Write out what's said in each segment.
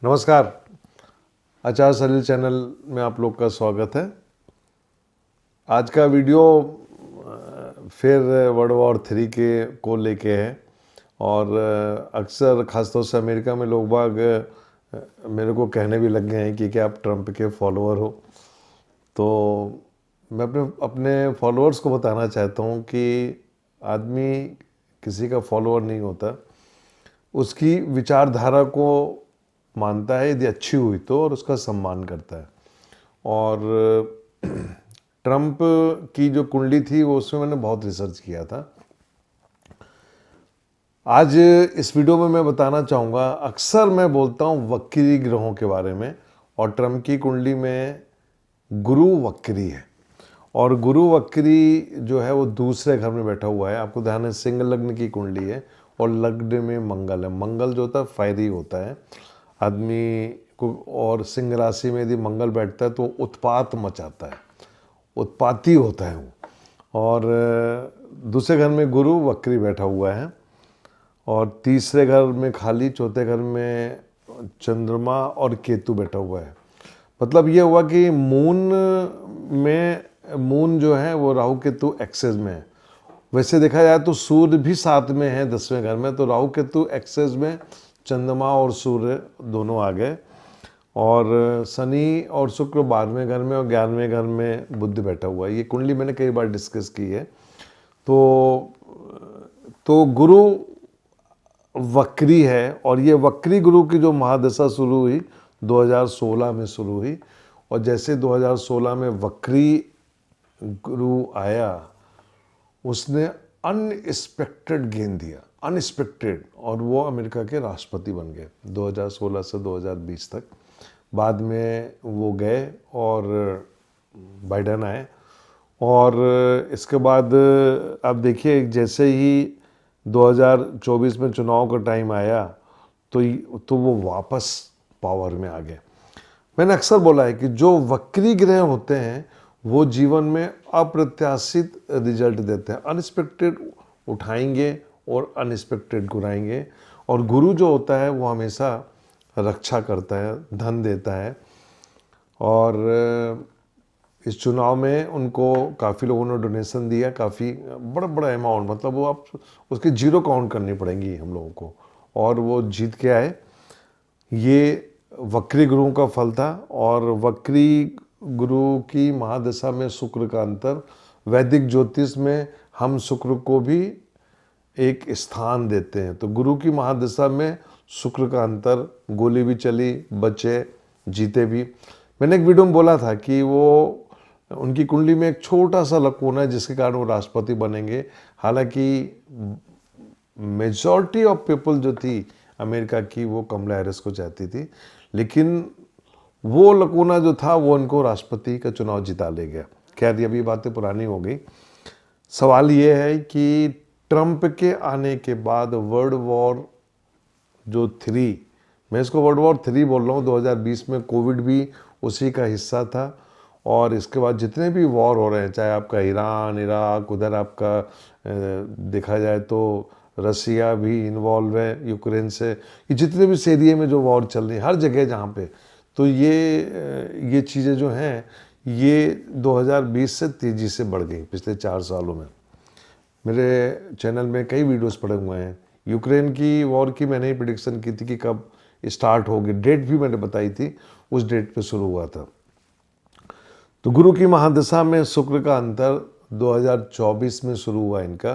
नमस्कार। आचार सलील चैनल में आप लोग का स्वागत है। आज का वीडियो फिर वर्ल्ड वॉर 3 के को लेके है और अक्सर ख़ासतौर से अमेरिका में लोग बाग मेरे को कहने भी लग गए हैं कि क्या आप ट्रंप के फॉलोअर हो। तो मैं अपने फॉलोअर्स को बताना चाहता हूँ कि आदमी किसी का फॉलोअर नहीं होता, उसकी विचारधारा को मानता है यदि अच्छी हुई तो, और उसका सम्मान करता है। और ट्रंप की जो कुंडली थी वो उसमें मैंने बहुत रिसर्च किया था। आज इस वीडियो में मैं बताना चाहूँगा, अक्सर मैं बोलता हूँ वक्री ग्रहों के बारे में, और ट्रंप की कुंडली में गुरु वक्री है और गुरु वक्री जो है वो दूसरे घर में बैठा हुआ है। आपको ध्यान है, सिंह लग्न की कुंडली है और लग्न में मंगल है। मंगल जो होता है फायरी होता है आदमी को, और सिंह राशि में यदि मंगल बैठता है तो उत्पात मचाता है, उत्पाती होता है वो। और दूसरे घर में गुरु वक्री बैठा हुआ है और तीसरे घर में खाली, चौथे घर में चंद्रमा और केतु बैठा हुआ है। मतलब ये हुआ कि मून जो है वो राहु केतु एक्सेस में है। वैसे देखा जाए तो सूर्य भी साथ में है 10वें घर में, तो राहु केतु एक्सेस में, चंद्रमा और सूर्य दोनों आ गए, और शनि और शुक्र 12वें घर में और 11वें घर में बुध बैठा हुआ है। ये कुंडली मैंने कई बार डिस्कस की है। तो गुरु वक्री है और ये वक्री गुरु की जो महादशा शुरू हुई 2016 में शुरू हुई, और जैसे 2016 में वक्री गुरु आया उसने अनएक्सपेक्टेड गेन दिया, अनएक्सपेक्टेड, और वो अमेरिका के राष्ट्रपति बन गए 2016 से 2020 तक। बाद में वो गए और बाइडेन आए, और इसके बाद आप देखिए जैसे ही 2024 में चुनाव का टाइम आया तो वो वापस पावर में आ गए। मैंने अक्सर बोला है कि जो वक्री ग्रह होते हैं वो जीवन में अप्रत्याशित रिजल्ट देते हैं, अनएक्सपेक्टेड उठाएंगे और अनएक्सपेक्टेड गिराएंगे। और गुरु जो होता है वो हमेशा रक्षा करता है, धन देता है। और इस चुनाव में उनको काफ़ी लोगों ने डोनेशन दिया, काफ़ी बड़ा बड़ा अमाउंट, मतलब वो आप उसकी जीरो काउंट करनी पड़ेंगी हम लोगों को, और वो जीत के आए। ये वक्री गुरुओं का फल था। और वक्री गुरु की महादशा में शुक्र का अंतर, वैदिक ज्योतिष में हम शुक्र को भी एक स्थान देते हैं। तो गुरु की महादशा में शुक्र का अंतर, गोली भी चली, बचे, जीते भी। मैंने एक वीडियो में बोला था कि वो उनकी कुंडली में एक छोटा सा लकून है जिसके कारण वो राष्ट्रपति बनेंगे। हालांकि मेजॉरिटी ऑफ पीपल जो थी अमेरिका की वो कमला हैरिस को चाहती थी, लेकिन वो लकूना जो था वो उनको राष्ट्रपति का चुनाव जिता ले गया। खैर ये भी बातें पुरानी हो गई। सवाल ये है कि ट्रंप के आने के बाद वर्ल्ड वॉर जो 3, मैं इसको वर्ल्ड वॉर 3 बोल रहा हूँ, 2020 में कोविड भी उसी का हिस्सा था। और इसके बाद जितने भी वॉर हो रहे हैं, चाहे आपका ईरान, इराक, उधर आपका देखा जाए तो रसिया भी इन्वॉल्व है यूक्रेन से, ये जितने भी एरिया में जो वॉर चल रही है हर जगह जहाँ पे, तो ये चीज़ें जो हैं ये 2020 से तेज़ी से बढ़ गई पिछले 4 सालों में। मेरे चैनल में कई वीडियोस पड़े हुए हैं। यूक्रेन की वॉर की मैंने ही प्रिडिक्शन की थी कि कब स्टार्ट होगी, डेट भी मैंने बताई थी, उस डेट पे शुरू हुआ था। तो गुरु की महादशा में शुक्र का अंतर 2024 में शुरू हुआ इनका,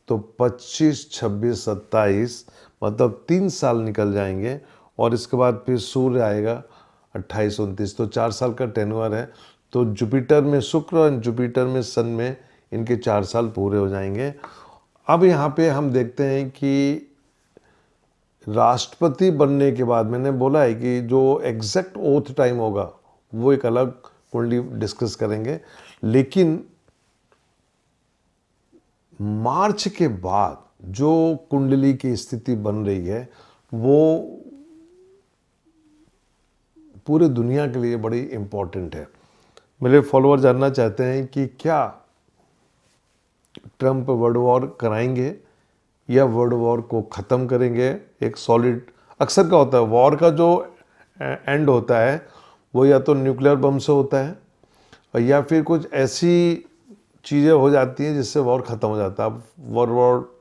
तो 25, 26, 27 मतलब 3 साल निकल जाएंगे। और इसके बाद फिर सूर्य आएगा 28, 29, तो 4 साल का टेन्योर है। तो जुपिटर में शुक्र और जुपिटर में सन में इनके 4 साल पूरे हो जाएंगे। अब यहाँ पे हम देखते हैं कि राष्ट्रपति बनने के बाद, मैंने बोला है कि जो एग्जैक्ट ओथ टाइम होगा वो एक अलग कुंडली डिस्कस करेंगे, लेकिन मार्च के बाद जो कुंडली की स्थिति बन रही है वो पूरे दुनिया के लिए बड़ी इंपॉर्टेंट है। मेरे फॉलोअर जानना चाहते हैं कि क्या ट्रंप वर्ल्ड वॉर कराएंगे या वर्ल्ड वॉर को ख़त्म करेंगे। एक सॉलिड, अक्सर क्या होता है वॉर का जो एंड होता है वो या तो न्यूक्लियर बम से होता है और या फिर कुछ ऐसी चीज़ें हो जाती हैं जिससे वॉर ख़त्म हो जाता है। आप वर्ल्ड वॉर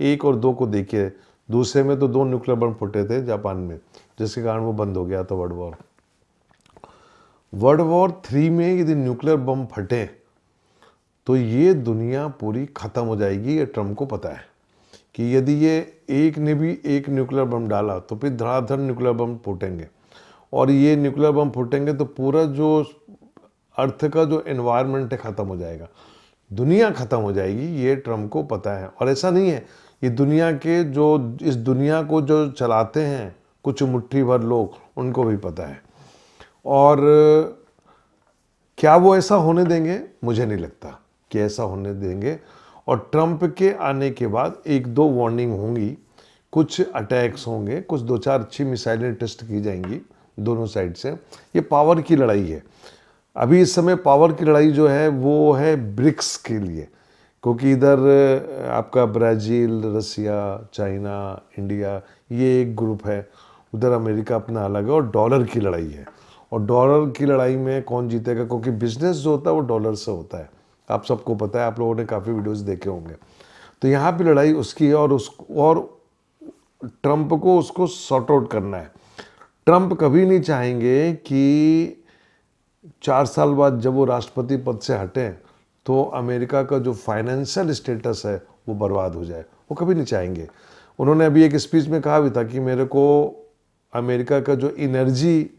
1 और 2 को देखिए, दूसरे में तो 2 न्यूक्लियर बम फूटे थे जापान में, जिसके कारण वो बंद हो गया था वर्ल्ड वॉर। वर्ल्ड वॉर 3 में यदि न्यूक्लियर बम फटे तो ये दुनिया पूरी ख़त्म हो जाएगी। ये ट्रम्प को पता है कि यदि ये एक ने भी एक न्यूक्लियर बम डाला तो फिर धड़ाधड़ न्यूक्लियर बम फूटेंगे, और ये न्यूक्लियर बम फूटेंगे तो पूरा जो अर्थ का जो एनवायरनमेंट है ख़त्म हो जाएगा, दुनिया ख़त्म हो जाएगी। ये ट्रम्प को पता है। और ऐसा नहीं है, ये दुनिया के जो इस दुनिया को जो चलाते हैं कुछ मुट्ठी भर लोग, उनको भी पता है। और क्या वो ऐसा होने देंगे? मुझे नहीं लगता कि ऐसा होने देंगे। और ट्रम्प के आने के बाद 1-2 वार्निंग होंगी, कुछ अटैक्स होंगे, कुछ 2-4 अच्छी मिसाइलें टेस्ट की जाएंगी दोनों साइड से। ये पावर की लड़ाई है। अभी इस समय पावर की लड़ाई जो है वो है ब्रिक्स के लिए, क्योंकि इधर आपका ब्राज़ील, रसिया, चाइना, इंडिया, ये एक ग्रुप है, उधर अमेरिका अपना अलग है, और डॉलर की लड़ाई है। और डॉलर की लड़ाई में कौन जीतेगा? क्योंकि बिजनेस जो होता है वो डॉलर से होता है, आप सबको पता है, आप लोगों ने काफ़ी वीडियोस देखे होंगे। तो यहाँ पे लड़ाई उसकी है, और ट्रम्प को उसको सॉर्ट आउट करना है। ट्रम्प कभी नहीं चाहेंगे कि 4 साल बाद जब वो राष्ट्रपति पद से हटें तो अमेरिका का जो फाइनेंशियल स्टेटस है वो बर्बाद हो जाए, वो कभी नहीं चाहेंगे। उन्होंने अभी एक स्पीच में कहा भी था कि मेरे को अमेरिका का जो एनर्जी,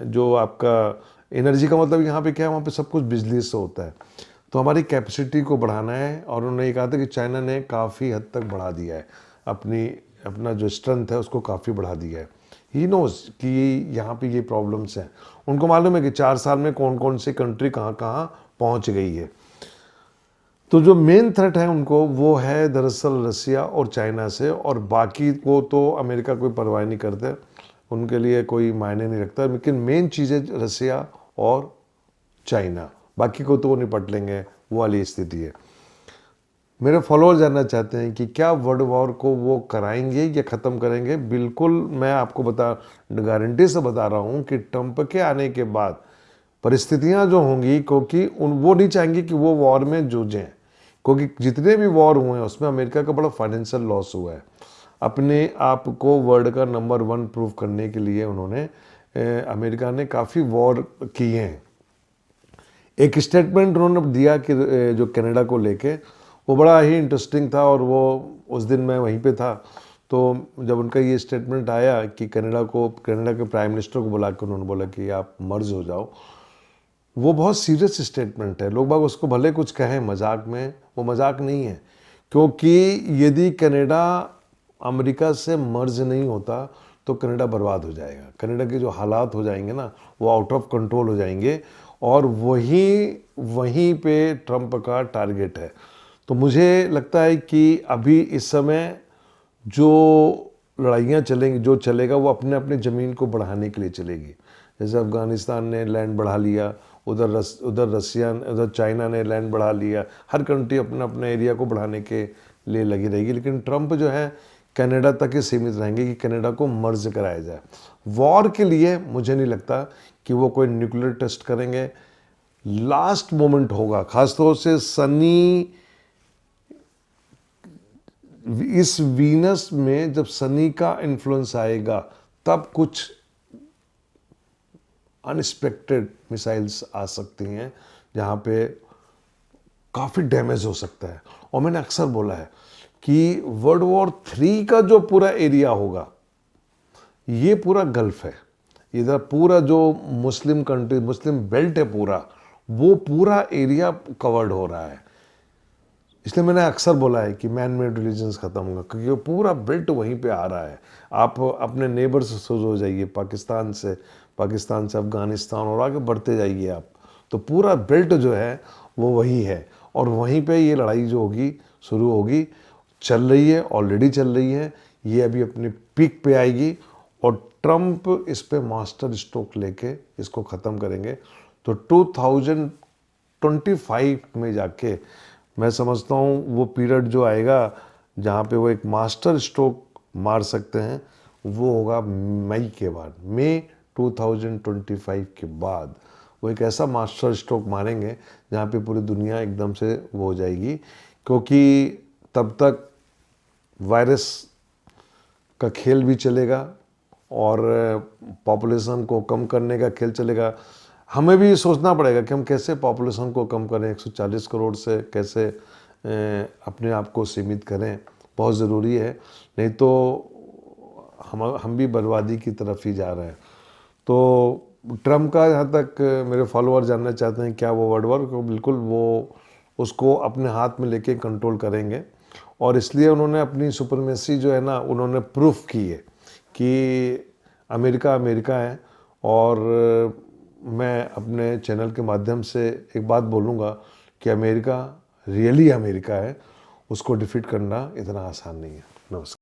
जो आपका एनर्जी का मतलब यहाँ पे क्या है, वहाँ पे सब कुछ बिजली से होता है, तो हमारी कैपेसिटी को बढ़ाना है। और उन्होंने ये कहा था कि चाइना ने काफ़ी हद तक बढ़ा दिया है, अपना जो स्ट्रेंथ है उसको काफ़ी बढ़ा दिया है। ही नोज कि यहाँ पे ये प्रॉब्लम्स हैं, उनको मालूम है कि 4 साल में कौन कौन सी कंट्री कहाँ कहाँ पहुँच गई है। तो जो मेन थ्रेट है उनको वो है दरअसल रसिया और चाइना से, और बाकी को तो अमेरिका कोई परवाह नहीं करते, उनके लिए कोई मायने नहीं रखता। लेकिन मेन चीज़ें रसिया और चाइना, बाकी को तो वो निपट लेंगे, वो वाली स्थिति है। मेरे फॉलोअर जानना चाहते हैं कि क्या वर्ल्ड वॉर को वो कराएंगे या ख़त्म करेंगे? बिल्कुल, मैं आपको गारंटी से बता रहा हूँ कि ट्रम्प के आने के बाद परिस्थितियाँ जो होंगी, क्योंकि वो नहीं चाहेंगे कि वो वॉर में जूझें, क्योंकि जितने भी वॉर हुए हैं उसमें अमेरिका का बड़ा फाइनेंशियल लॉस हुआ है। अपने आप को वर्ल्ड का नंबर 1 प्रूव करने के लिए अमेरिका ने काफ़ी वॉर किए हैं। एक स्टेटमेंट उन्होंने दिया कि जो कनाडा को लेके, वो बड़ा ही इंटरेस्टिंग था, और वो उस दिन मैं वहीं पे था। तो जब उनका ये स्टेटमेंट आया कि कनाडा के प्राइम मिनिस्टर को बुला के उन्होंने बोला कि आप मर्ज हो जाओ, वो बहुत सीरियस स्टेटमेंट है। लोग बाग उसको भले कुछ कहें मजाक में, वो मजाक नहीं है, क्योंकि यदि कनाडा अमेरिका से मर्ज नहीं होता तो कनाडा बर्बाद हो जाएगा। कनाडा के जो हालात हो जाएंगे ना, वो आउट ऑफ कंट्रोल हो जाएंगे, और वहीं पे ट्रम्प का टारगेट है। तो मुझे लगता है कि अभी इस समय जो लड़ाइयाँ चलेंगी, जो चलेगा वो अपने अपने ज़मीन को बढ़ाने के लिए चलेगी। जैसे अफ़गानिस्तान ने लैंड बढ़ा लिया, उधर चाइना ने लैंड बढ़ा लिया, हर कंट्री अपना अपने एरिया को बढ़ाने के लिए लगी रहेगी। लेकिन ट्रम्प जो है कनाडा तक ही सीमित रहेंगे कि कनाडा को मर्ज कराया जाए। वॉर के लिए मुझे नहीं लगता कि वो कोई न्यूक्लियर टेस्ट करेंगे। लास्ट मोमेंट होगा, खासतौर से इस वीनस में जब सनी का इन्फ्लुएंस आएगा, तब कुछ अनएक्सपेक्टेड मिसाइल्स आ सकती हैं जहाँ पे काफ़ी डैमेज हो सकता है। और मैंने अक्सर बोला है कि वर्ल्ड वॉर 3 का जो पूरा एरिया होगा, ये पूरा गल्फ है, इधर पूरा जो मुस्लिम बेल्ट है पूरा, वो पूरा एरिया कवर्ड हो रहा है। इसलिए मैंने अक्सर बोला है कि मैन मेड रिलीजन्स खत्म होगा, क्योंकि वो पूरा बेल्ट वहीं पे आ रहा है। आप अपने नेबर से शुरू हो जाइए, पाकिस्तान से अफगानिस्तान, और आगे बढ़ते जाइए आप, तो पूरा बेल्ट जो है वो वही है, और वहीं पे ये लड़ाई जो होगी शुरू होगी, चल रही है, ऑलरेडी चल रही है, ये अभी अपने पीक पे आएगी, और ट्रम्प इस पे मास्टर स्ट्रोक लेके इसको ख़त्म करेंगे। तो 2025 में जाके मैं समझता हूँ वो पीरियड जो आएगा जहाँ पे वो एक मास्टर स्ट्रोक मार सकते हैं, वो होगा मई के बाद, मई 2025 के बाद वो एक ऐसा मास्टर स्ट्रोक मारेंगे जहाँ पे पूरी दुनिया एकदम से वो हो जाएगी, क्योंकि तब तक वायरस का खेल भी चलेगा और पॉपुलेशन को कम करने का खेल चलेगा। हमें भी सोचना पड़ेगा कि हम कैसे पॉपुलेशन को कम करें, 140 करोड़ से कैसे अपने आप को सीमित करें, बहुत ज़रूरी है, नहीं तो हम भी बर्बादी की तरफ ही जा रहे हैं। तो ट्रम्प का जहाँ तक मेरे फॉलोअर जानना चाहते हैं क्या वो वर्ल्ड वॉर को, बिल्कुल वो उसको अपने हाथ में लेके कंट्रोल करेंगे, और इसलिए उन्होंने अपनी सुपरमेसी जो है ना, उन्होंने प्रूफ की है कि अमेरिका अमेरिका है। और मैं अपने चैनल के माध्यम से एक बात बोलूँगा कि अमेरिका रियली अमेरिका है, उसको डिफीट करना इतना आसान नहीं है। नमस्कार।